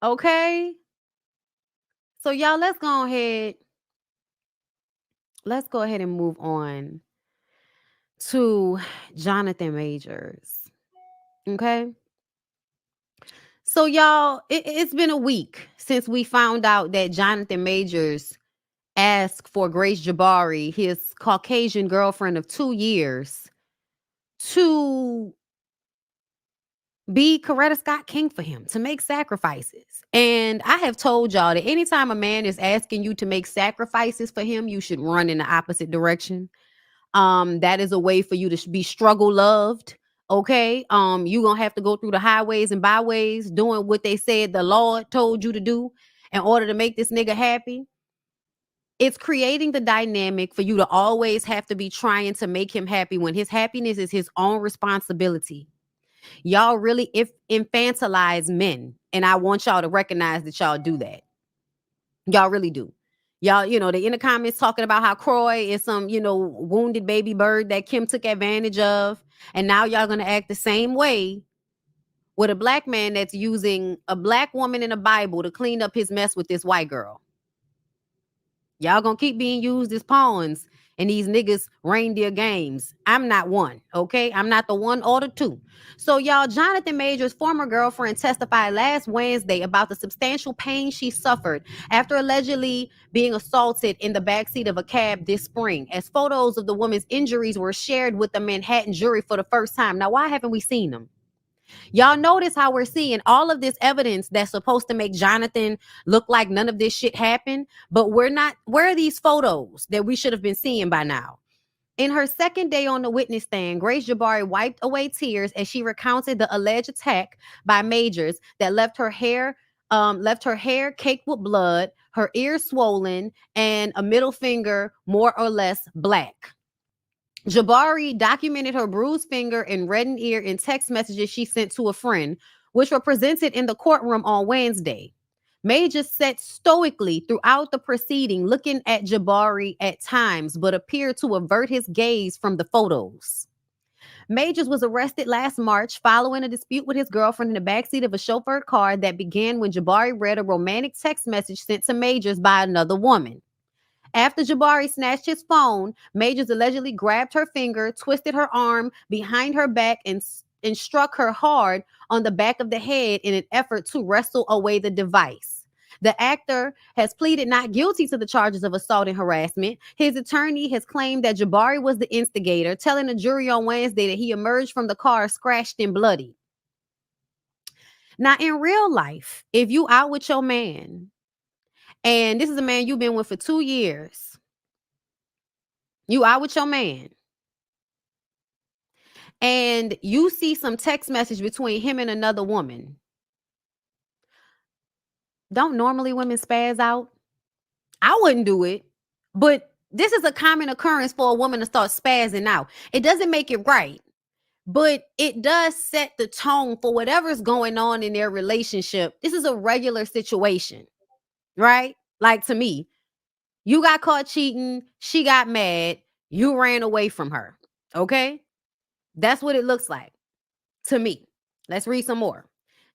Okay? So y'all, let's go ahead. Let's go ahead and move on to Jonathan Majors. Okay? So y'all, it's been a week since we found out that Jonathan Majors asked for Grace Jabari, his Caucasian girlfriend of 2 years, to be Coretta Scott King for him, to make sacrifices. And I have told y'all that anytime a man is asking you to make sacrifices for him, you should run in the opposite direction. That is a way for you to be struggle loved. Okay. You gonna have to go through the highways and byways doing what they said the Lord told you to do in order to make this nigga happy. It's creating the dynamic for you to always have to be trying to make him happy when his happiness is his own responsibility. Y'all really infantilize men, and I want y'all to recognize that y'all do that. Y'all really do. Y'all, they in the comments talking about how Croy is some, wounded baby bird that Kim took advantage of. And now y'all gonna act the same way with a black man that's using a black woman in the Bible to clean up his mess with this white girl. Y'all gonna keep being used as pawns in these niggas reindeer games. I'm not one, okay? I'm not the one or the two. So y'all, Jonathan Majors' former girlfriend testified last Wednesday about the substantial pain she suffered after allegedly being assaulted in the backseat of a cab this spring, as photos of the woman's injuries were shared with the Manhattan jury for the first time. Now, why haven't we seen them? Y'all notice how we're seeing all of this evidence that's supposed to make Jonathan look like none of this shit happened, but we're not. Where are these photos that we should have been seeing by now? In her second day on the witness stand, Grace Jabari wiped away tears as she recounted the alleged attack by Majors that left her hair caked with blood, her ears swollen, and a middle finger more or less black. Jabari documented her bruised finger and reddened ear in text messages she sent to a friend, which were presented in the courtroom on Wednesday. Majors sat stoically throughout the proceeding, looking at Jabari at times, but appeared to avert his gaze from the photos. Majors was arrested last March following a dispute with his girlfriend in the backseat of a chauffeured car that began when Jabari read a romantic text message sent to Majors by another woman. After Jabari snatched his phone, Majors allegedly grabbed her finger, twisted her arm behind her back, and struck her hard on the back of the head in an effort to wrestle away the device. The actor has pleaded not guilty to the charges of assault and harassment. His attorney has claimed that Jabari was the instigator, telling the jury on Wednesday that he emerged from the car scratched and bloody. Now, in real life, if you out with your man, and this is a man you've been with for 2 years, you out with your man, and you see some text message between him and another woman, don't normally women spaz out? I wouldn't do it, but this is a common occurrence for a woman to start spazzing out. It doesn't make it right, but it does set the tone for whatever's going on in their relationship. This is a regular situation, right? Like, to me, you got caught cheating, she got mad, you ran away from her. Okay? That's what it looks like to me. Let's read some more.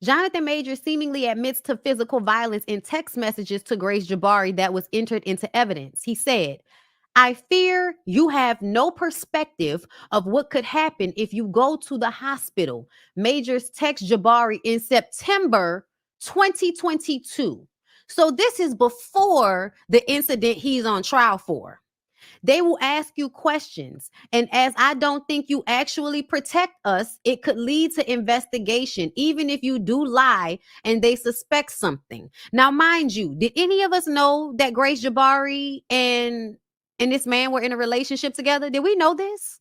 Jonathan Majors seemingly admits to physical violence in text messages to Grace Jabari that was entered into evidence. He said, "I fear you have no perspective of what could happen if you go to the hospital." Majors text Jabari in September 2022. So this is before the incident he's on trial for. They will ask you questions. And as I don't think you actually protect us, it could lead to investigation, even if you do lie and they suspect something. Now, mind you, did any of us know that Grace Jabari and this man were in a relationship together? Did we know this?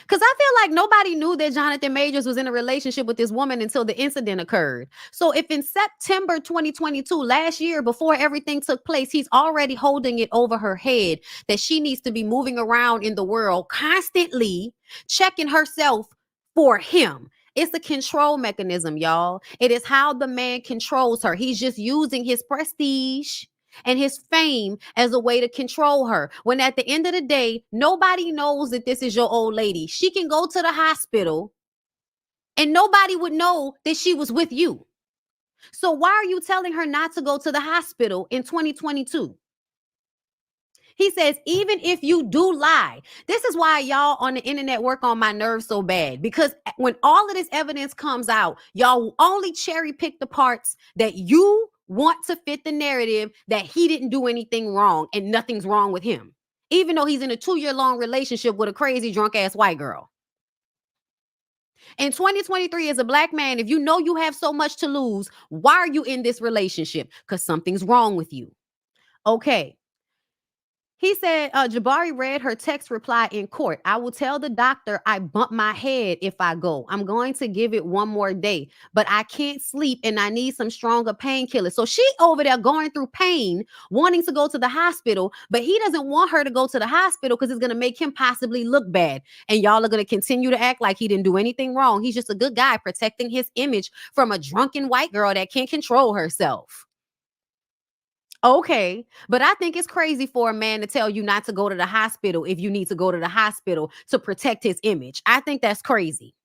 Because I feel like nobody knew that Jonathan Majors was in a relationship with this woman until the incident occurred. So if in September 2022, last year, before everything took place, he's already holding it over her head that she needs to be moving around in the world constantly, checking herself for him. It's a control mechanism, y'all. It is how the man controls her. He's just using his prestige and his fame as a way to control her. When at the end of the day, nobody knows that this is your old lady. She can go to the hospital and nobody would know that she was with you. So why are you telling her not to go to the hospital in 2022? He says, even if you do lie, this is why y'all on the internet work on my nerves so bad. Because when all of this evidence comes out, y'all only cherry pick the parts that you want to fit the narrative that he didn't do anything wrong and nothing's wrong with him, even though he's in a 2-year-long relationship with a crazy drunk ass white girl. In 2023, as a black man, if you know you have so much to lose, why are you in this relationship? Because something's wrong with you. Okay. He said, Jabari read her text reply in court. I will tell the doctor I bump my head if I go. I'm going to give it one more day, but I can't sleep and I need some stronger painkillers. So she over there going through pain, wanting to go to the hospital, but he doesn't want her to go to the hospital because it's going to make him possibly look bad. And y'all are going to continue to act like he didn't do anything wrong. He's just a good guy protecting his image from a drunken white girl that can't control herself. Okay, but I think it's crazy for a man to tell you not to go to the hospital if you need to go to the hospital to protect his image. I think that's crazy.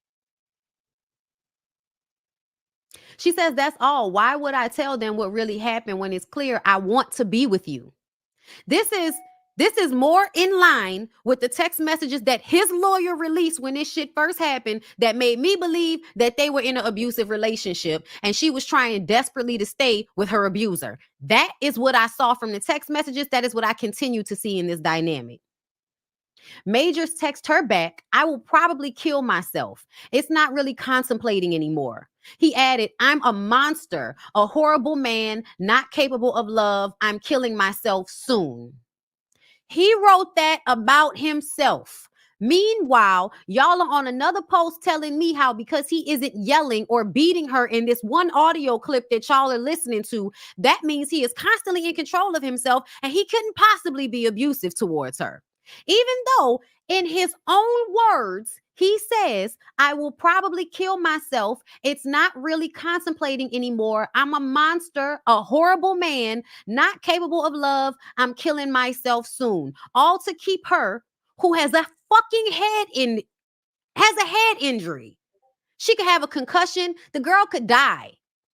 She says, that's all. Why would I tell them what really happened when it's clear I want to be with you? This is more in line with the text messages that his lawyer released when this shit first happened that made me believe that they were in an abusive relationship and she was trying desperately to stay with her abuser. That is what I saw from the text messages. That is what I continue to see in this dynamic. Majors text her back, I will probably kill myself. It's not really contemplating anymore. He added, I'm a monster, a horrible man, not capable of love. I'm killing myself soon. He wrote that about himself. Meanwhile, y'all are on another post telling me how because he isn't yelling or beating her in this one audio clip that y'all are listening to, that means he is constantly in control of himself and he couldn't possibly be abusive towards her. Even though in his own words, he says, I will probably kill myself. It's not really contemplating anymore. I'm a monster, a horrible man, not capable of love. I'm killing myself soon. All to keep her, who has a fucking head injury. She could have a concussion. The girl could die,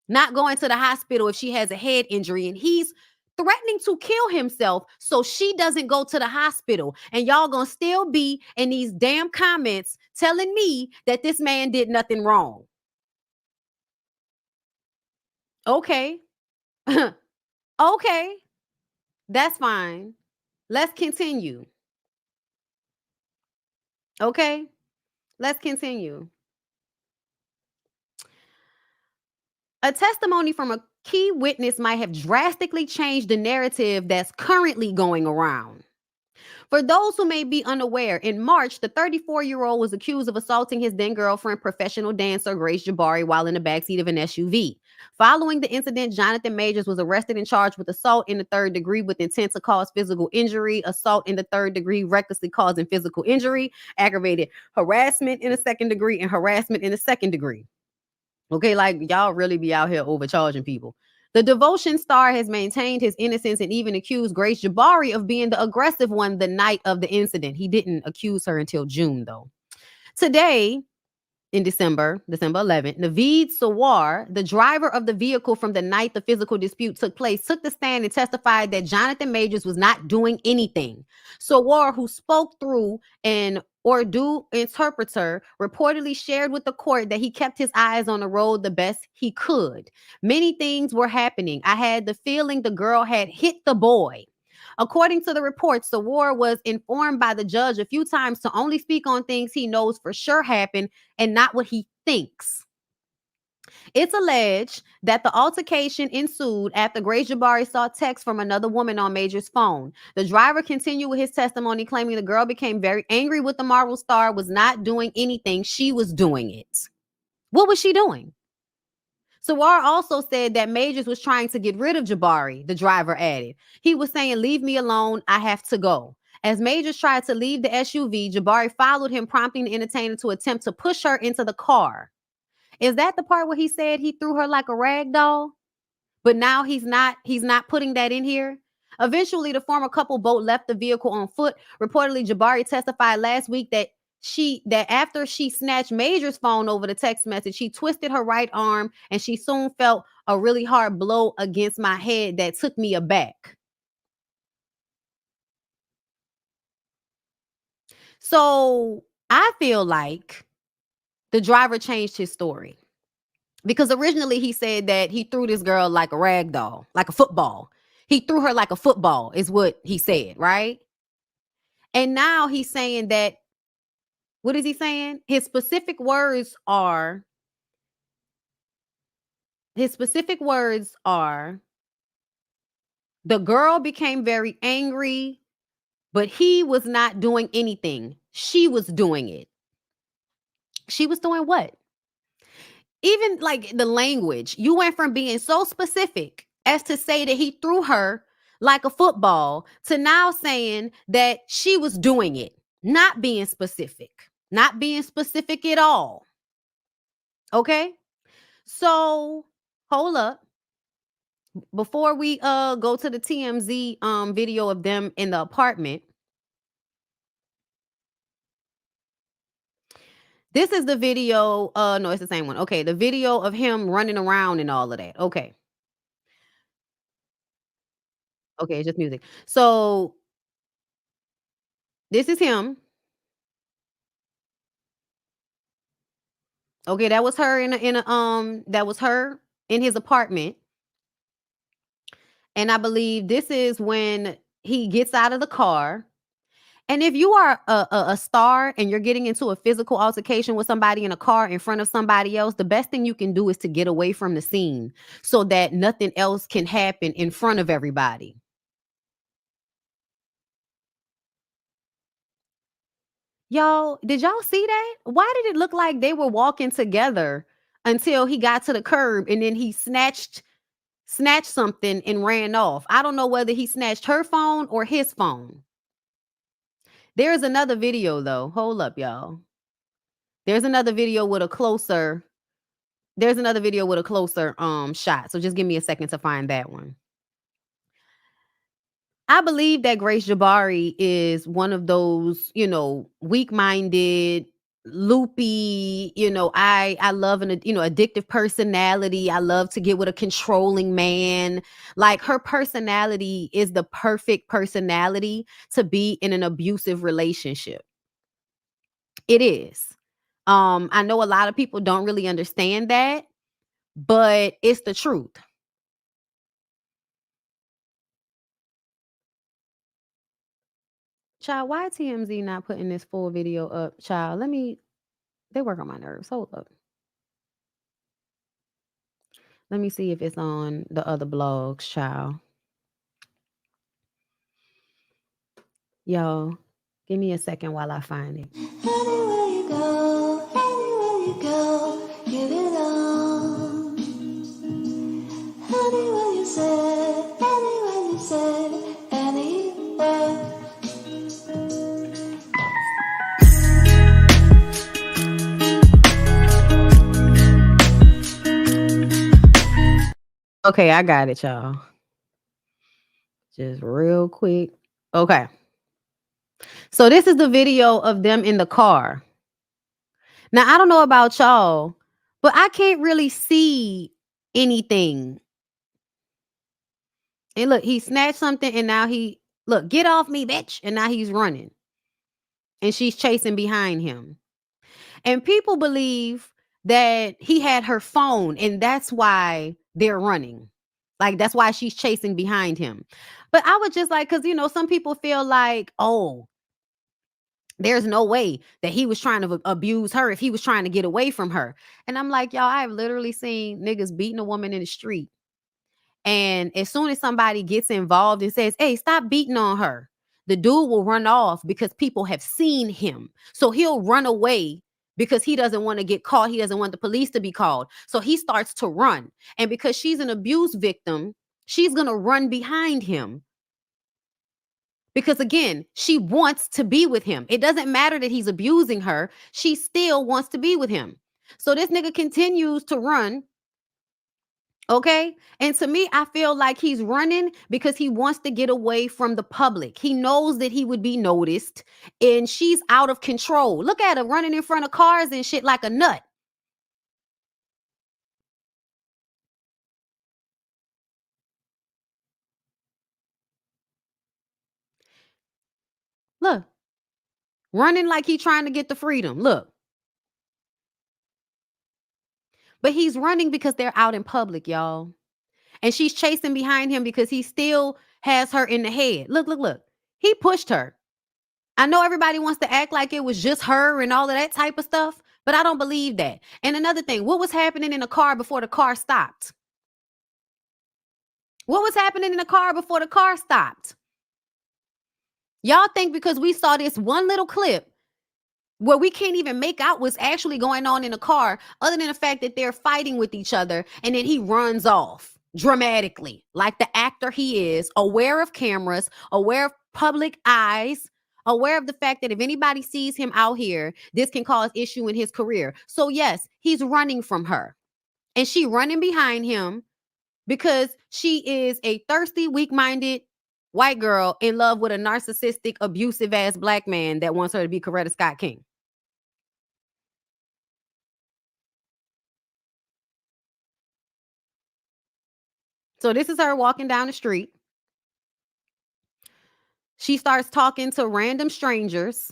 not going to the hospital if she has a head injury. And he's threatening to kill himself so she doesn't go to the hospital. And y'all gonna still be in these damn comments telling me that this man did nothing wrong. Okay. Okay. That's fine. Let's continue. Okay. Let's continue. A testimony from a key witness might have drastically changed the narrative that's currently going around. For those who may be unaware, in March, the 34-year-old was accused of assaulting his then girlfriend, professional dancer Grace Jabari, while in the backseat of an SUV. Following the incident, Jonathan Majors was arrested and charged with assault in the third degree with intent to cause physical injury, assault in the third degree, recklessly causing physical injury, aggravated harassment in the second degree, and harassment in the second degree. Okay, like y'all really be out here overcharging people. The Devotion star has maintained his innocence and even accused Grace Jabari of being the aggressive one the night of the incident. He didn't accuse her until June, though. Today, in December 11th, Naveed Sawar, the driver of the vehicle from the night the physical dispute took place, took the stand and testified that Jonathan Majors was not doing anything. Sawar, who spoke through an Urdu interpreter, reportedly shared with the court that he kept his eyes on the road the best he could. Many things were happening. I had the feeling the girl had hit the boy. According to the reports, Sawar was informed by the judge a few times to only speak on things he knows for sure happened and not what he thinks. It's alleged that the altercation ensued after Grace Jabari saw text from another woman on Major's phone. The driver continued with his testimony, claiming the girl became very angry with the Marvel star, was not doing anything. She was doing it. What was she doing? Sawar also said that Majors was trying to get rid of Jabari, the driver added. He was saying, leave me alone, I have to go. As Majors tried to leave the SUV, Jabari followed him, prompting the entertainer to attempt to push her into the car. Is that the part where he said he threw her like a rag doll? But now he's not putting that in here. Eventually, the former couple both left the vehicle on foot. Reportedly, Jabari testified last week that after she snatched Major's phone over the text message, she twisted her right arm and she soon felt a really hard blow against my head that took me aback. So I feel like the driver changed his story because originally he said that he threw this girl like a rag doll, like a football. He threw her like a football, is what he said, right? And now he's saying that, what is he saying? His specific words are the girl became very angry, but he was not doing anything. She was doing it. She was doing what? Even like the language, you went from being so specific as to say that he threw her like a football to now saying that she was doing it, not being specific at all. Okay? So, hold up. Before we go to the TMZ video of them in the apartment, this is the video. No, it's the same one. Okay, the video of him running around and all of that. Okay. Okay, it's just music. So this is him. Okay, that was her that was her in his apartment. And I believe this is when he gets out of the car. And if you are a star and you're getting into a physical altercation with somebody in a car in front of somebody else, the best thing you can do is to get away from the scene so that nothing else can happen in front of everybody. Y'all, did y'all see that? Why did it look like they were walking together until he got to the curb and then he snatched something and ran off? I don't know whether he snatched her phone or his phone. There's another video though. Hold up, y'all. There's another video with a closer shot. So just give me a second to find that one. I believe that Grace Jabari is one of those, weak-minded, loopy, I love an, addictive personality. I love to get with a controlling man. Like her personality is the perfect personality to be in an abusive relationship. It is. I know a lot of people don't really understand that, but it's the truth. Child, why TMZ not putting this full video up? Child, they work on my nerves. Hold up. Let me see if it's on the other blogs, child. Y'all, give me a second while I find it. Anywhere you go, give it on. Anywhere you said, anywhere. Okay, I got it, y'all. Just real quick. Okay. So this is the video of them in the car. Now, I don't know about y'all, but I can't really see anything. And look, he snatched something and now look, get off me, bitch. And now he's running. And she's chasing behind him. And people believe that he had her phone and that's why they're running. Like, that's why she's chasing behind him. But I would just like, because, some people feel like, oh, there's no way that he was trying to abuse her if he was trying to get away from her. And I'm like, y'all, I've literally seen niggas beating a woman in the street. And as soon as somebody gets involved and says, hey, stop beating on her, the dude will run off because people have seen him. So he'll run away because he doesn't want to get caught. He doesn't want the police to be called. So he starts to run. And because she's an abuse victim, she's going to run behind him. Because again, she wants to be with him. It doesn't matter that he's abusing her. She still wants to be with him. So this nigga continues to run. Okay. And to me, I feel like he's running because he wants to get away from the public. He knows that he would be noticed and she's out of control. Look at her running in front of cars and shit like a nut. Look. Running like he trying to get the freedom. Look. But he's running because they're out in public, y'all. And she's chasing behind him because he still has her in the head. Look, look, look. He pushed her. I know everybody wants to act like it was just her and all of that type of stuff, but I don't believe that. And another thing, what was happening in the car before the car stopped? What was happening in the car before the car stopped? Y'all think because we saw this one little clip where we can't even make out what's actually going on in the car, other than the fact that they're fighting with each other, and then he runs off dramatically, like the actor he is, aware of cameras, aware of public eyes, aware of the fact that if anybody sees him out here, this can cause issue in his career. So yes, he's running from her, and she running behind him because she is a thirsty, weak-minded white girl in love with a narcissistic, abusive-ass black man that wants her to be Coretta Scott King. So this is her walking down the street. She starts talking to random strangers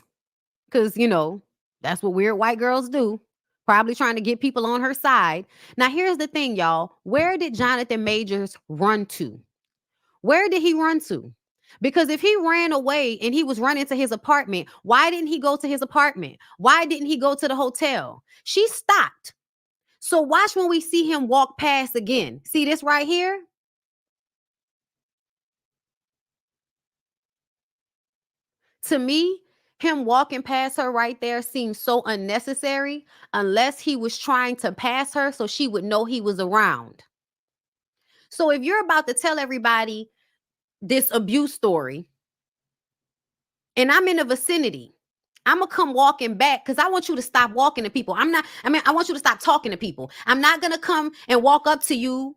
because, you know, that's what weird white girls do. Probably trying to get people on her side. Now, here's the thing, y'all. Where did Jonathan Majors run to? Where did he run to? Because if he ran away and he was running to his apartment, why didn't he go to his apartment? Why didn't he go to the hotel? She stopped. So watch when we see him walk past again. See this right here? To me, him walking past her right there seems so unnecessary unless he was trying to pass her so she would know he was around. So if you're about to tell everybody this abuse story and I'm in the vicinity, I'm going to come walking back because I want you to stop walking to people. I want you to stop talking to people. I'm not going to come and walk up to you.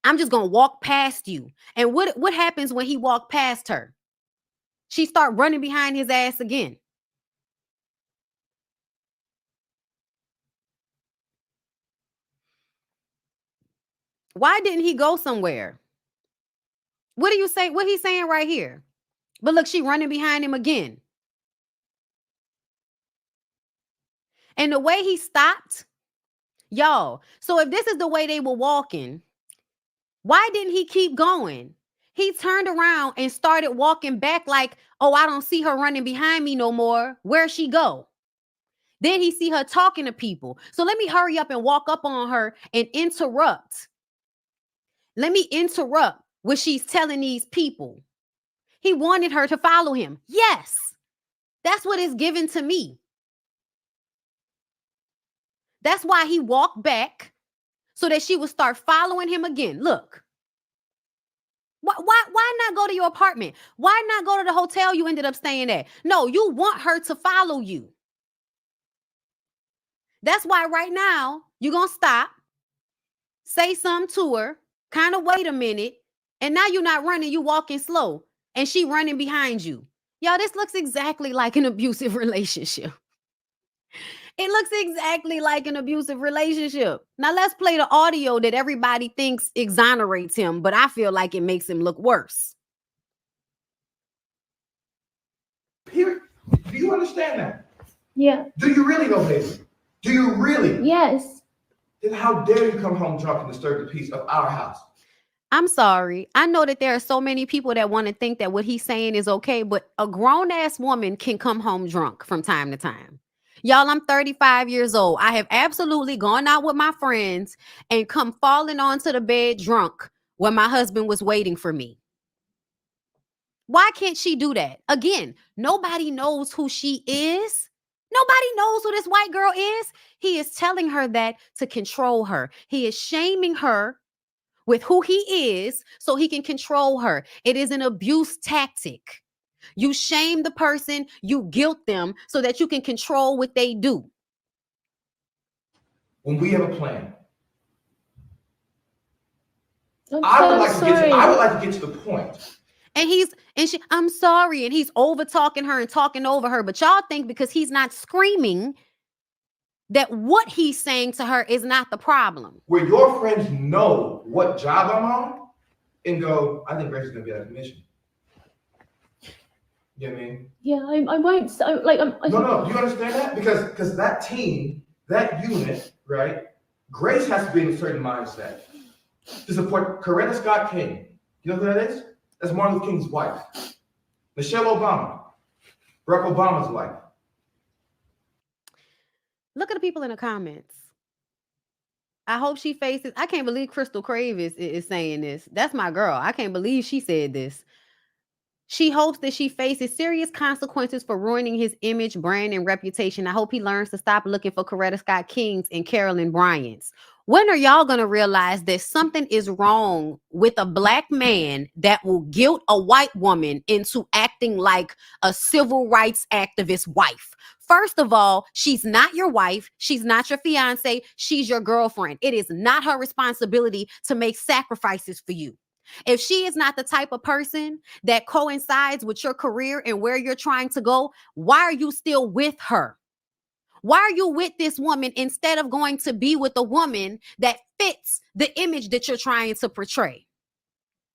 I'm just going to walk past you. And what happens when he walked past her? She start running behind his ass again. Why didn't he go somewhere? What do you say? What he's saying right here? But look, she running behind him again. And the way he stopped, y'all. So if this is the way they were walking, why didn't he keep going? He turned around and started walking back like, oh, I don't see her running behind me no more. Where'd she go? Then he see her talking to people. So let me hurry up and walk up on her and interrupt. Let me interrupt what she's telling these people. He wanted her to follow him. Yes, that's what is given to me. That's why he walked back so that she would start following him again. Look. Why not go to your apartment? Why not go to the hotel you ended up staying at? No, you want her to follow you. That's why right now you're going to stop, say something to her, kind of wait a minute, and now you're not running, you walking slow, and she running behind you. Y'all, this looks exactly like an abusive relationship. It looks exactly like an abusive relationship. Now let's play the audio that everybody thinks exonerates him, but I feel like it makes him look worse. Here, do you understand that? Yeah. Do you really know, baby? Do you really? Yes. Then how dare you come home drunk and disturb the peace of our house? I'm sorry. I know that there are so many people that want to think that what he's saying is okay, but a grown-ass woman can come home drunk from time to time. Y'all, I'm 35 years old. I have absolutely gone out with my friends and come falling onto the bed drunk when my husband was waiting for me. Why can't she do that? Again, nobody knows who she is. Nobody knows who this white girl is. He is telling her that to control her. He is shaming her with who he is so he can control her. It is an abuse tactic. You shame the person, you guilt them so that you can control what they do. When we have a plan, I would like to get to the point. And I'm sorry, and he's over talking her and talking over her, but y'all think because he's not screaming that what he's saying to her is not the problem. Where your friends know what job I'm on and go, I think Grace is gonna be out of commission. You know what I mean? Yeah, I won't. So, like, No. You understand that? Because that team, that unit, right? Grace has to be in a certain mindset to support Coretta Scott King. You know who that is? That's Martin Luther King's wife. Michelle Obama, Barack Obama's wife. Look at the people in the comments. I hope she faces. I can't believe Crystal Crave is saying this. That's my girl. I can't believe she said this. She hopes that she faces serious consequences for ruining his image, brand, and reputation. I hope he learns to stop looking for Coretta Scott Kings and Carolyn Bryant's. When are y'all going to realize that something is wrong with a black man that will guilt a white woman into acting like a civil rights activist wife? First of all, she's not your wife. She's not your fiance. She's your girlfriend. It is not her responsibility to make sacrifices for you. If she is not the type of person that coincides with your career and where you're trying to go, why are you still with her? Why are you with this woman instead of going to be with a woman that fits the image that you're trying to portray?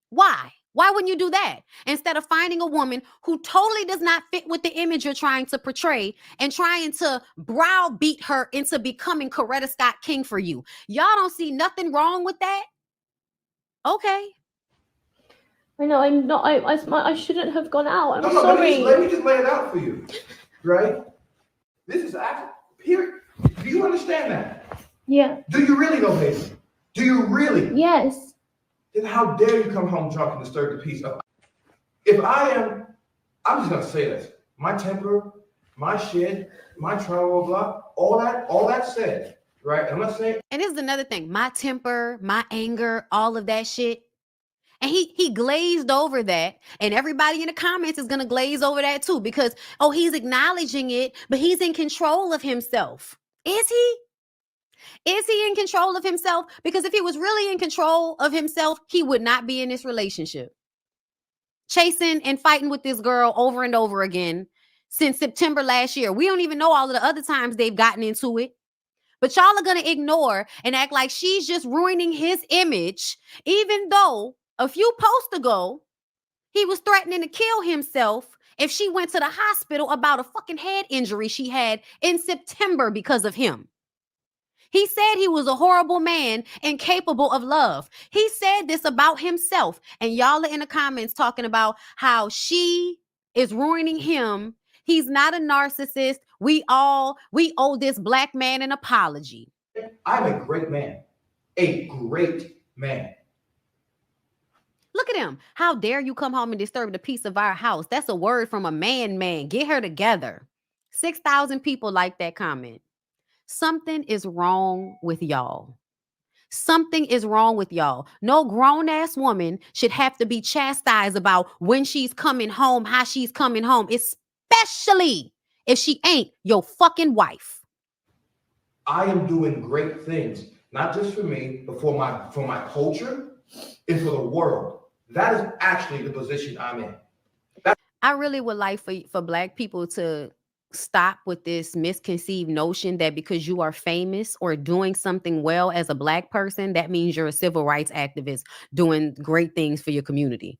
Why? Why wouldn't you do that? Instead of finding a woman who totally does not fit with the image you're trying to portray and trying to browbeat her into becoming Coretta Scott King for you. Y'all don't see nothing wrong with that? Okay. I know I'm not. I shouldn't have gone out. I'm No, sorry. let me just lay it out for you, right? This is actually, period. Do you understand that? Yeah. Do you really know, baby? Do you really? Yes. Then how dare you come home drunk and disturb the peace of? If I'm just gonna say this. My temper, my shit, my travel, blah, all that said, right? I'm not saying. And this is another thing. My temper, my anger, all of that shit. And he glazed over that. And everybody in the comments is going to glaze over that too, because, oh, he's acknowledging it, but he's in control of himself. Is he? Is he in control of himself? Because if he was really in control of himself, he would not be in this relationship. Chasing and fighting with this girl over and over again since September last year. We don't even know all of the other times they've gotten into it. But y'all are going to ignore and act like she's just ruining his image, even though a few posts ago, he was threatening to kill himself if she went to the hospital about a fucking head injury she had in September because of him. He said he was a horrible man, incapable of love. He said this about himself. And y'all are in the comments talking about how she is ruining him. He's not a narcissist. We owe this black man an apology. I'm a great man. A great man. Look at him. How dare you come home and disturb the peace of our house? That's a word from a man. Get her together. 6,000 people like that comment. Something is wrong with y'all. Something is wrong with y'all. No grown-ass woman should have to be chastised about when she's coming home, how she's coming home, especially if she ain't your fucking wife. I am doing great things, not just for me, but for my culture and for the world. That is actually the position I'm in. I really would like for black people to stop with this misconceived notion that because you are famous or doing something well as a black person, that means you're a civil rights activist doing great things for your community.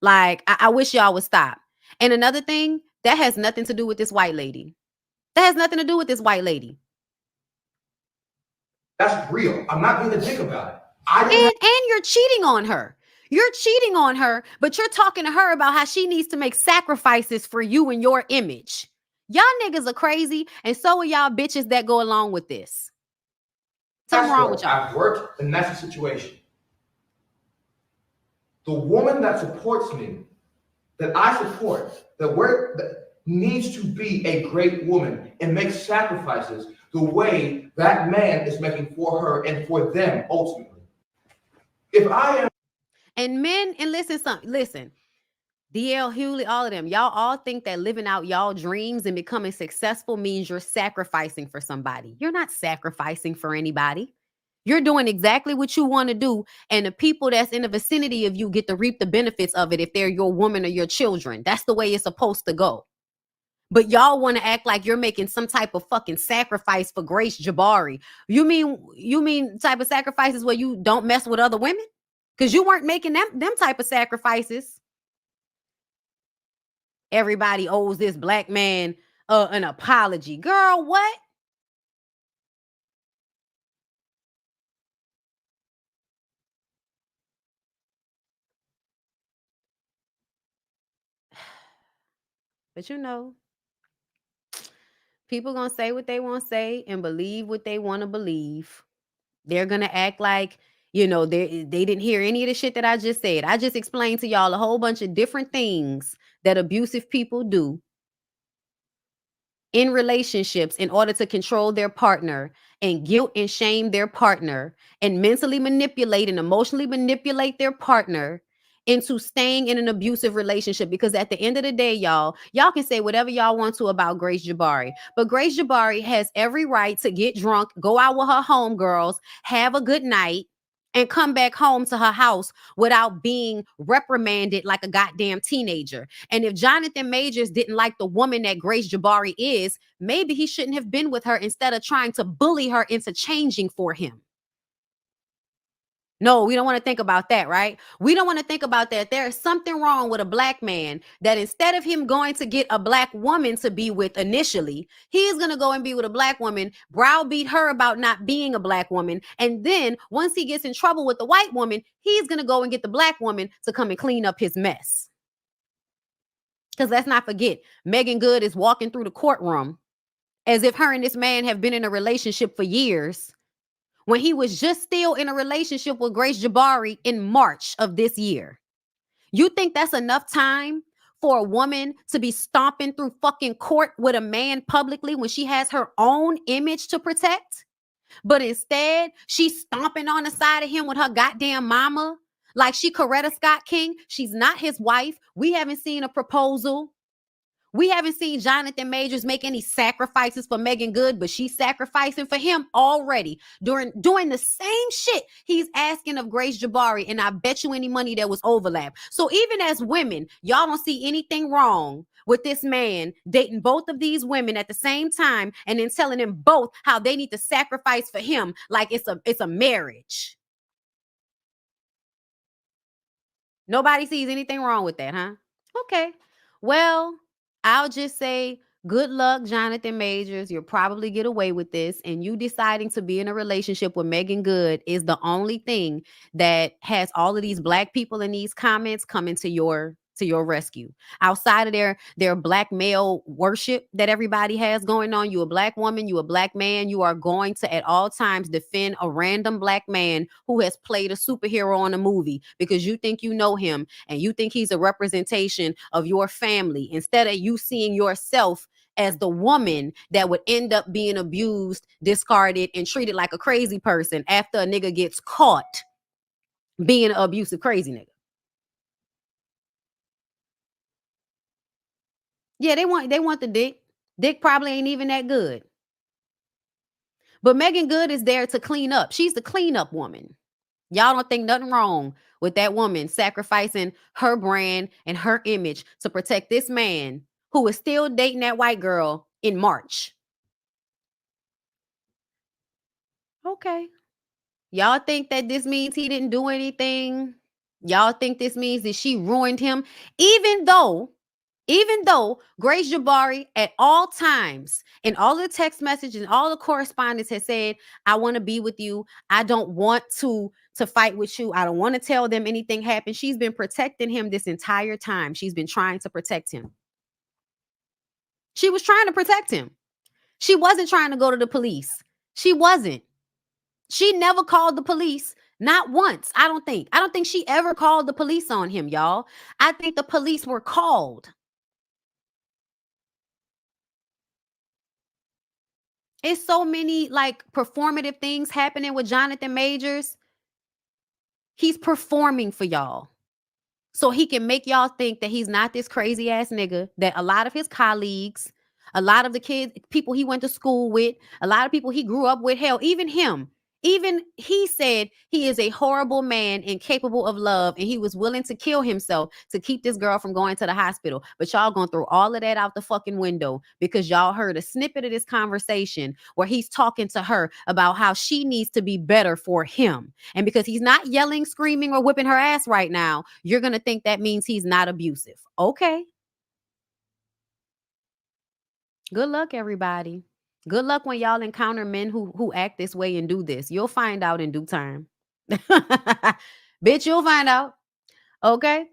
Like, I wish y'all would stop. And another thing, that has nothing to do with this white lady. That has nothing to do with this white lady. That's real. I'm not being a dick about it. And you're cheating on her. You're cheating on her, but you're talking to her about how she needs to make sacrifices for you and your image. Y'all niggas are crazy, and so are y'all bitches that go along with this. Something wrong with y'all. I've worked, and that's the situation. The woman that supports me, that I support, that needs to be a great woman and make sacrifices the way that man is making for her and for them ultimately. If I am. And men, and listen, DL Hewley, all of them, y'all all think that living out y'all dreams and becoming successful means you're sacrificing for somebody. You're not sacrificing for anybody. You're doing exactly what you want to do, and the people that's in the vicinity of you get to reap the benefits of it if they're your woman or your children. That's the way it's supposed to go. But y'all want to act like you're making some type of fucking sacrifice for Grace Jabari. You mean type of sacrifices where you don't mess with other women? Because you weren't making them type of sacrifices. Everybody owes this black man an apology. Girl, what? But people gonna say what they want to say and believe what they want to believe. They're gonna act like, they didn't hear any of the shit that I just said. I just explained to y'all a whole bunch of different things that abusive people do in relationships in order to control their partner and guilt and shame their partner and mentally manipulate and emotionally manipulate their partner into staying in an abusive relationship. Because at the end of the day, y'all can say whatever y'all want to about Grace Jabari, but Grace Jabari has every right to get drunk, go out with her homegirls, have a good night, and come back home to her house without being reprimanded like a goddamn teenager. And if Jonathan Majors didn't like the woman that Grace Jabari is, maybe he shouldn't have been with her instead of trying to bully her into changing for him. No, we don't want to think about that, right? We don't want to think about that. There is something wrong with a black man that instead of him going to get a black woman to be with initially, he's going to go and be with a black woman, browbeat her about not being a black woman. And then once he gets in trouble with the white woman, he's going to go and get the black woman to come and clean up his mess. Because let's not forget, Megan Good is walking through the courtroom as if her and this man have been in a relationship for years, when he was just still in a relationship with Grace Jabari in March of this year. You think that's enough time for a woman to be stomping through fucking court with a man publicly when she has her own image to protect? But instead, she's stomping on the side of him with her goddamn mama like she Coretta Scott King. She's not his wife. We haven't seen a proposal. We haven't seen Jonathan Majors make any sacrifices for Megan Good, but she's sacrificing for him already doing the same shit he's asking of Grace Jabari. And I bet you any money there was overlap. So even as women, y'all don't see anything wrong with this man dating both of these women at the same time and then telling them both how they need to sacrifice for him like it's a marriage. Nobody sees anything wrong with that, huh? Okay. Well, I'll just say good luck, Jonathan Majors. You'll probably get away with this. And you deciding to be in a relationship with Megan Good is the only thing that has all of these black people in these comments coming to your rescue. Outside of their black male worship that everybody has going on, you a black woman, you a black man, you are going to at all times defend a random black man who has played a superhero on a movie because you think you know him and you think he's a representation of your family, instead of you seeing yourself as the woman that would end up being abused, discarded, and treated like a crazy person after a nigga gets caught being an abusive crazy nigga. Yeah, they want the dick. Dick probably ain't even that good. But Megan Good is there to clean up. She's the cleanup woman. Y'all don't think nothing wrong with that woman sacrificing her brand and her image to protect this man who is still dating that white girl in March. Okay. Y'all think that this means he didn't do anything? Y'all think this means that she ruined him? Even though Grace Jabari at all times in all the text messages and all the correspondence has said, I want to be with you. I don't want to fight with you. I don't want to tell them anything happened. She's been protecting him this entire time. She's been trying to protect him. She was trying to protect him. She wasn't trying to go to the police. She wasn't. She never called the police. Not once. I don't think she ever called the police on him, y'all. I think the police were called. It's so many like performative things happening with Jonathan Majors. He's performing for y'all so he can make y'all think that he's not this crazy ass nigga that a lot of his colleagues, a lot of the kids, people he went to school with, a lot of people he grew up with, hell, even him. Even he said he is a horrible man, incapable of love, and he was willing to kill himself to keep this girl from going to the hospital. But y'all gonna throw all of that out the fucking window because y'all heard a snippet of this conversation where he's talking to her about how she needs to be better for him. And because he's not yelling, screaming, or whipping her ass right now, you're gonna think that means he's not abusive. Okay. Good luck, everybody. Good luck when y'all encounter men who act this way and do this. You'll find out in due time. Bitch, you'll find out. Okay.